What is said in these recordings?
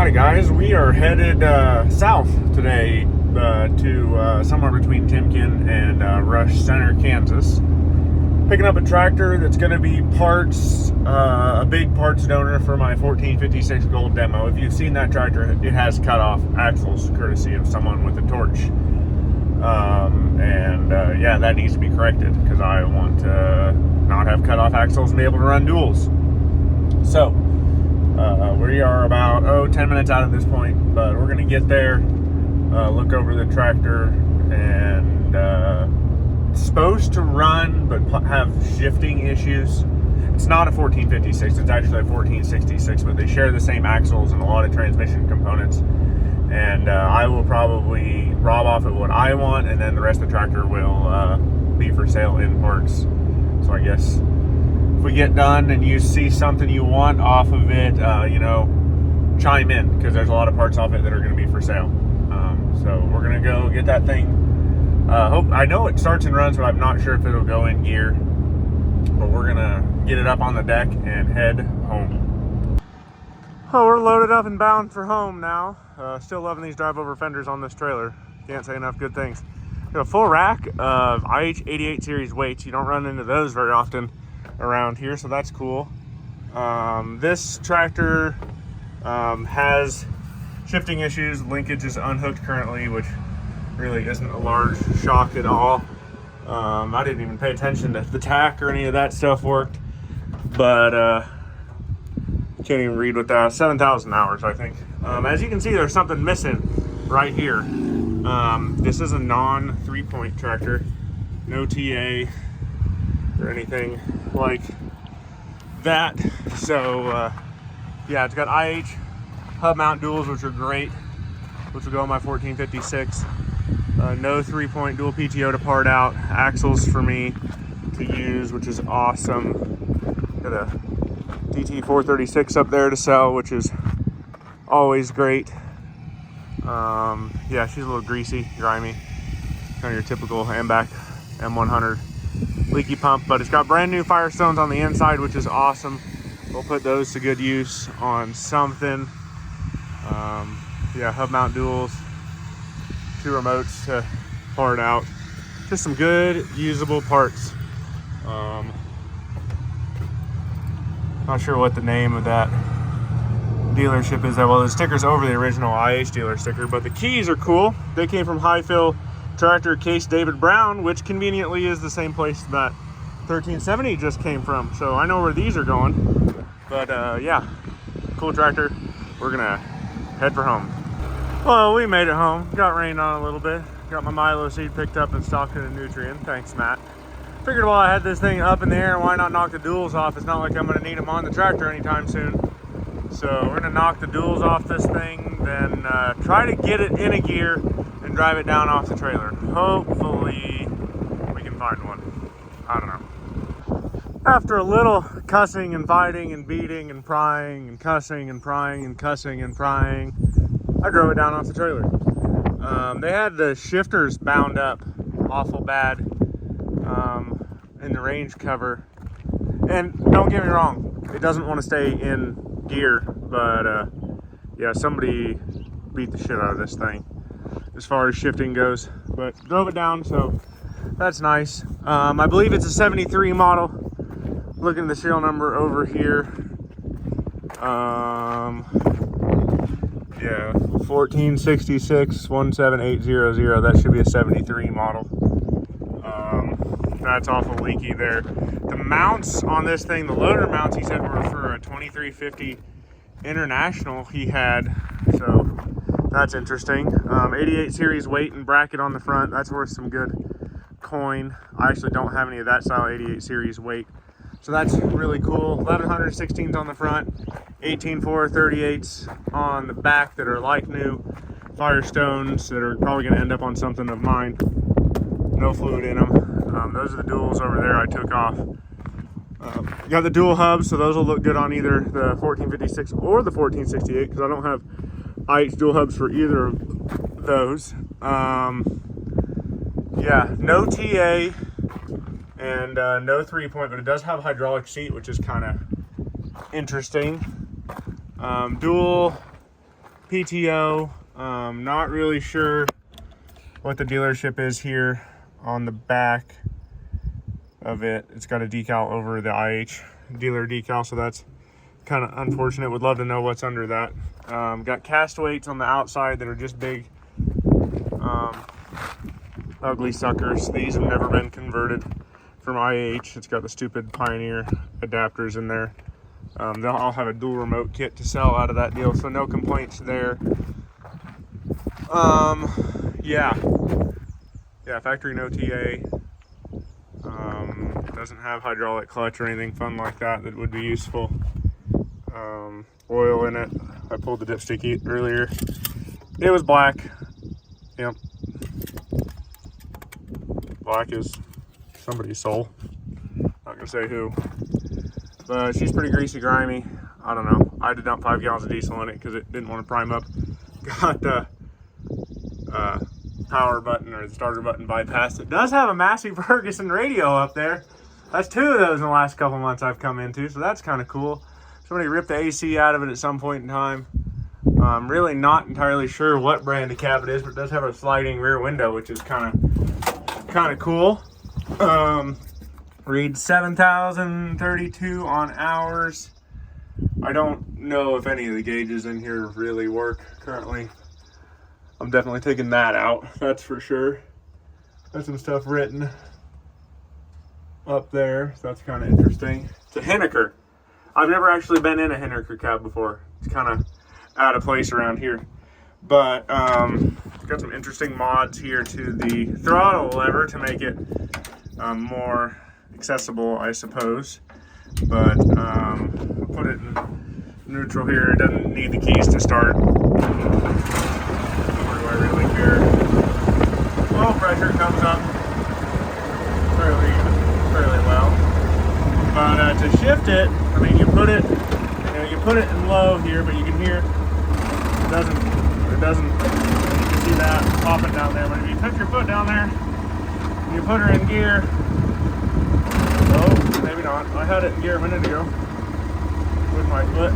Alright guys, we are headed south today to somewhere between Timken and Rush Center, Kansas. Picking up a tractor that's going to be parts, a big parts donor for my 1456 Gold demo. If you've seen that tractor, it has cut off axles courtesy of someone with a torch. Yeah, that needs to be corrected because I want to not have cut off axles and be able to run duals. So, we are about 10 minutes out at this point, but we're going to get there, look over the tractor, and it's supposed to run but have shifting issues. It's not a 1456, it's actually a 1466, but they share the same axles and a lot of transmission components. And I will probably rob off of what I want, and then the rest of the tractor will be for sale in parts. So I guess if we get done and you see something you want off of it, chime in, because there's a lot of parts off it that are going to be for sale. So we're going to go get that thing. I know it starts and runs, but I'm not sure if it'll go in gear. But we're going to get it up on the deck and head home. Oh, we're loaded up and bound for home now. Still loving these drive-over fenders on this trailer. Can't say enough good things. Got a full rack of IH 88 series weights. You don't run into those very often around here, so that's cool. This tractor has shifting issues. Linkage is unhooked currently, which really isn't a large shock at all. I didn't even pay attention to the tack or any of that stuff worked, but can't even read what that 7,000 hours, I think. As you can see, there's something missing right here. This is a non 3-point tractor, no TA or anything like that. So yeah, it's got IH hub mount duals, which are great, which will go on my 1456. No 3-point dual PTO to part out, axles for me to use, which is awesome. Got a DT 436 up there to sell, which is always great. Yeah, she's a little greasy, grimy, kind of your typical AMBAC M100 leaky pump, but it's got brand new Firestones on the inside, which is awesome. We'll put those to good use on something. Yeah, hub mount duals, 2 remotes to part out, just some good usable parts. Not sure what the name of that dealership is. Well, the sticker's over the original IH dealer sticker, but the keys are cool. They came from Highfill Tractor Case David Brown, which conveniently is the same place that 1370 just came from. So I know where these are going. But yeah, cool tractor. We're gonna head for home. Well, we made it home. Got rained on a little bit. Got my Milo seed picked up and stocked in a nutrient. Thanks, Matt. Figured while I had this thing up in the air, why not knock the duals off? It's not like I'm gonna need them on the tractor anytime soon. So we're gonna knock the duals off this thing, then try to get it in a gear and drive it down off the trailer. Hopefully we can find one. I don't know. After a little cussing and fighting and beating and prying and cussing and prying and cussing and prying, I drove it down off the trailer. They had the shifters bound up awful bad in the range cover. And don't get me wrong, it doesn't want to stay in gear, but yeah, somebody beat the shit out of this thing as far as shifting goes, but drove it down, so that's nice. I believe it's a 73 model. Looking at the serial number over here, yeah, 1466 17800. That should be a 73 model. That's awful leaky there. The mounts on this thing, the loader mounts, he said were for a 2350 International he had, so that's interesting. 88 series weight and bracket on the front. That's worth some good coin. I actually don't have any of that style 88 series weight, so that's really cool. 1100 16s on the front, 18.4 38s on the back that are like new. Firestones that are probably going to end up on something of mine. No fluid in them. Those are the duals over there I took off. Got the dual hubs, so those will look good on either the 1456 or the 1468, because I don't have IH dual hubs for either of those. Yeah, no TA and no 3-point, but it does have a hydraulic seat, which is kind of interesting. Dual PTO. Not really sure what the dealership is here on the back of it. It's got a decal over the IH dealer decal, so that's kind of unfortunate. Would love to know what's under that. Got cast weights on the outside that are just big, ugly suckers. These have never been converted from IH. It's got the stupid Pioneer adapters in there. I'll have a dual remote kit to sell out of that deal, so no complaints there. Yeah, factory no TA. Doesn't have hydraulic clutch or anything fun like that would be useful. Oil in it. I pulled the dipstick earlier. It was black. Yep. Black is somebody's soul. Not gonna say who. But she's pretty greasy, grimy. I don't know. I had to dump 5 gallons of diesel in it because it didn't want to prime up. Got the power button or the starter button bypassed. It does have a Massey Ferguson radio up there. That's 2 of those in the last couple months I've come into, so that's kind of cool. Somebody ripped the AC out of it at some point in time. I'm really not entirely sure what brand of cab it is, but it does have a sliding rear window, which is kind of cool. Reads 7,032 on hours. I don't know if any of the gauges in here really work currently. I'm definitely taking that out, that's for sure. Got some stuff written up there, so that's kind of interesting. It's a Henniker. I've never actually been in a Henniker cab before. It's kind of out of place around here. But got some interesting mods here to the throttle lever to make it more accessible, I suppose. But I'll put it in neutral here. It doesn't need the keys to start. Nor do I really care. Oil pressure comes up fairly well. But to shift it, I mean, you put it in low here, but you can hear it doesn't. You can see that popping down there. But if you put your foot down there, and you put her in gear. Oh, maybe not. I had it in gear a minute ago with my foot.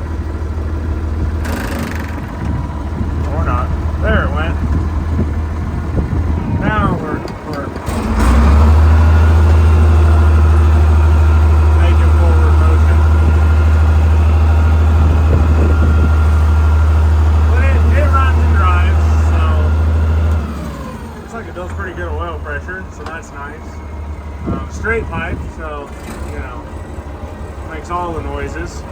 Or not. There it went. Now we're making forward motion. But it runs and drives, so looks like it does pretty good oil pressure, so that's nice. Straight pipe, so you know, makes all the noises.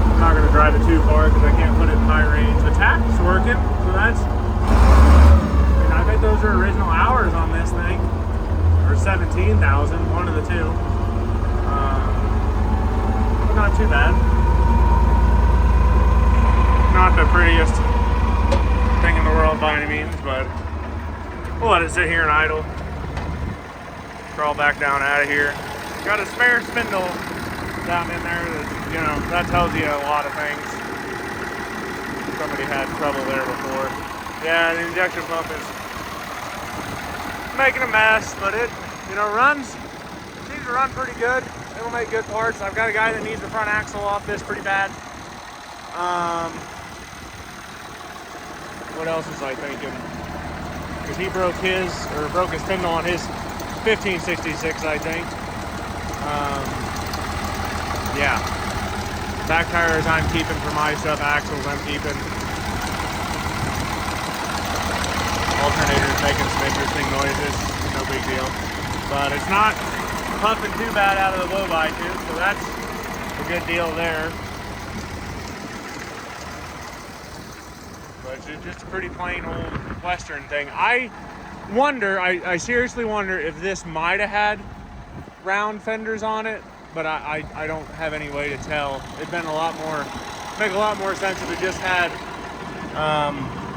I'm not going to drive it too far because I can't put it in high range. The tach is working, so that's. I bet those are original hours on this thing, or 17,000, one of the two. But not too bad. Not the prettiest thing in the world by any means, but we'll let it sit here and idle. Crawl back down out of here. Got a spare spindle down in there that, you know, that tells you a lot of things. Somebody had trouble there before. Yeah, the injection pump is making a mess, but it, you know, seems to run pretty good. It'll make good parts. I've got a guy that needs the front axle off this pretty bad. What else was I thinking? Because he broke his spindle on his 1566, I think. Yeah. Back tires I'm keeping for my stuff. Axles I'm keeping. Alternator's making some interesting noises. No big deal. But it's not pumping too bad out of the blow-by tube, so that's a good deal there. But it's just a pretty plain old Western thing. I seriously wonder if this might have had round fenders on it, but I don't have any way to tell. It'd been make a lot more sense if it just had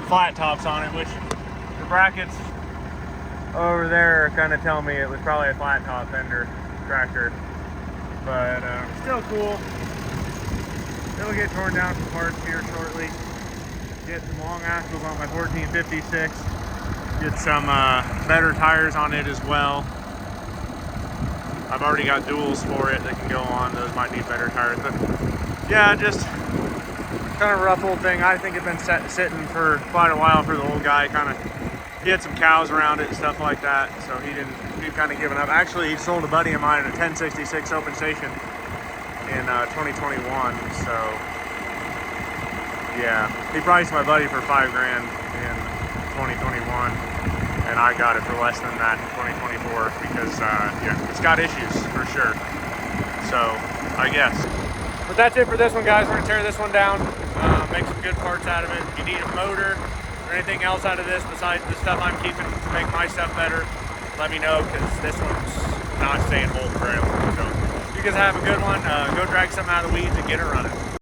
flat tops on it, which the brackets over there kind of tell me it was probably a flat top fender tractor. But still cool. It'll get torn down for parts here shortly. Get some long axles on my 1456. Get some better tires on it as well. I've already got duals for it that can go on. Those might need better tires, but yeah, just kind of a rough old thing. I think it's been sitting for quite a while for the old guy. He had some cows around it and stuff like that, so he'd kind of given up. Actually, he sold a buddy of mine a 1066 open station in 2021. So yeah, he priced my buddy for $5 grand in 2021, and I got it for less than that in 2024 because yeah, it's got issues for sure. So I guess. But that's it for this one, guys. We're gonna tear this one down, make some good parts out of it. If you need a motor or anything else out of this besides the stuff I'm keeping to make my stuff better, let me know, because this one's not staying whole for very long. So you guys have a good one. Go drag something out of the weeds and get it running.